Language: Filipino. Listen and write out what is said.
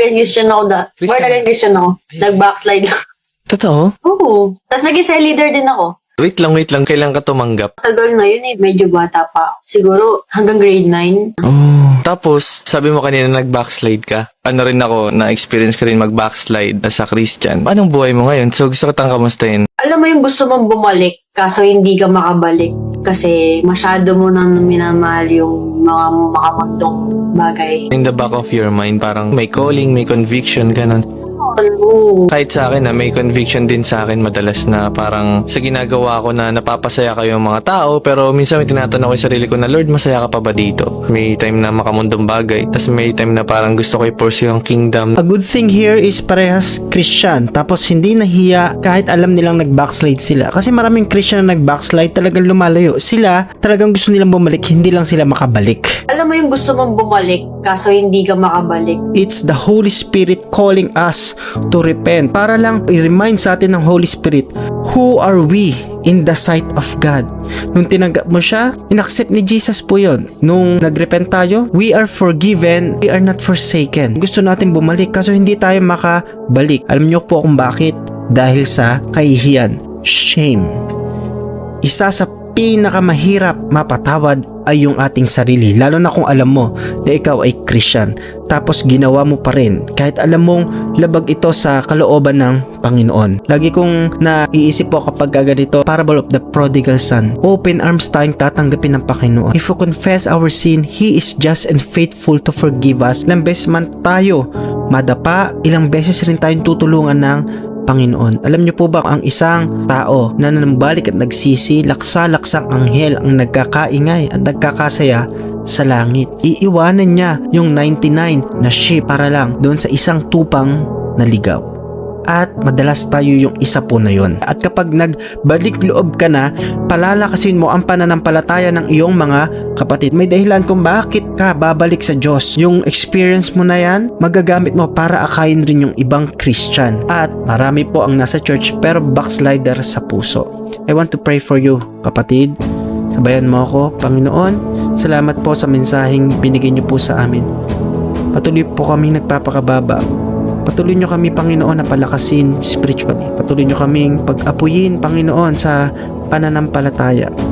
again Christian ako Christian? Born again Christian ako. Nag-backslide lang. Totoo? Oo. Tapos naging cell leader din ako. Wait lang. Kailan ka tumanggap? Tagal na yun eh. Medyo bata pa ako. Siguro hanggang grade 9. Oh. Tapos, sabi mo kanina nag-backslide ka. Ano rin ako, na-experience ko rin mag-backslide as a Christian. Anong buhay mo ngayon? So, gusto ko tang kamustahin. Alam mo yung gusto mong bumalik, kaso hindi ka makabalik. Kasi masyado mo nang minamahal yung mga makamagdong bagay. In the back of your mind, parang may calling, may conviction, ganun. Oo. Kahit sa akin na may conviction din sa akin madalas na parang sa ginagawa ko na napapasaya kayo yung mga tao, pero minsan may tinatanong ko sa sarili ko na, Lord, masaya ka pa ba dito? May time na makamundong bagay, tas may time na parang gusto ko i-pursue yung kingdom. A good thing here is parehas Christian, tapos hindi nahiya kahit alam nilang nag-backslide sila. Kasi maraming Christian na nag-backslide talagang lumalayo. Sila talagang gusto nilang bumalik, hindi lang sila makabalik. Alam mo yung gusto mong bumalik, kaso hindi ka makabalik. It's the Holy Spirit calling us to repent. Para lang i-remind sa atin ng Holy Spirit, who are we in the sight of God? Nung tinanggap mo siya, inaccept ni Jesus po yun. Nung nagrepent tayo, we are forgiven, we are not forsaken. Gusto natin bumalik, kaso hindi tayo makabalik. Alam niyo po kung bakit? Dahil sa kahihiyan, shame. Isa sa pinakamahirap mapatawad ay yung ating sarili, lalo na kung alam mo na ikaw ay Christian tapos ginawa mo pa rin kahit alam mong labag ito sa kalooban ng Panginoon. Lagi kong naiisip po kapag ganito, parable of the prodigal son. Open arms tayong tatanggapin ng Panginoon. If we confess our sin, He is just and faithful to forgive us. Ilang beses man tayo madapa, ilang beses rin tayong tutulungan ng Panginoon. Alam niyo po ba ang isang tao na nanambalik at nagsisi, laksa-laksang anghel ang nagkakaingay at nagkakasaya sa langit. Iiwanan niya yung 99 na sheep para lang doon sa isang tupang naligaw. At madalas tayo yung isa po na yon. At kapag nagbalik loob ka na, palalakasin mo ang pananampalataya ng iyong mga kapatid. May dahilan kung bakit ka babalik sa Diyos. Yung experience mo na yan, magagamit mo para akayin rin yung ibang Christian. At marami po ang nasa church pero backslider sa puso. I want to pray for you, kapatid. Sabayan mo ako, Panginoon. Salamat po sa mensaheng binigay niyo po sa amin. Patuloy po kaming nagpapakababa. Patuloy nyo kami, Panginoon, na palakasin spiritually. Patuloy nyo kaming pag-apuyin, Panginoon, sa pananampalataya.